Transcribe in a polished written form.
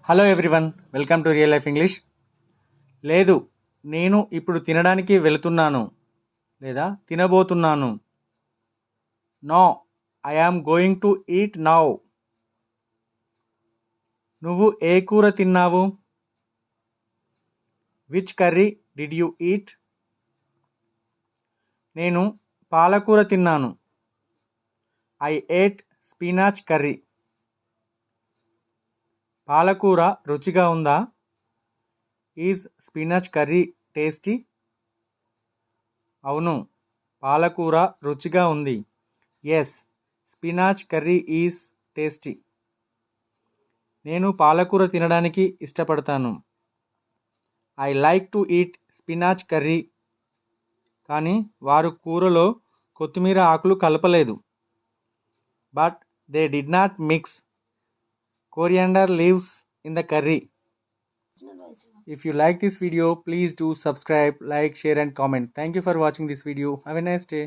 Hello everyone, welcome to real life English. లేదు, నేను ఇప్పుడు తినడానికి వెళుతున్నాను లేదా తినబోతున్నాను. No, I am going to eat now. నువ్వు ఏ కూర తిన్నావు? Which curry did you eat? నేను పాలకూర తిన్నాను. I ate spinach curry. పాలకూర రుచిగా ఉందా? Is spinach curry tasty? అవును, పాలకూర రుచిగా ఉంది. Yes, spinach curry is tasty. నేను పాలకూర తినడానికి ఇష్టపడతాను. I like to eat spinach curry. కానీ వారు కూరలో కొత్తిమీర ఆకులు కలపలేదు. But they did not mix coriander leaves in the curry. If you like this video, please do subscribe, like, share and comment. Thank you for watching this video. Have a nice day.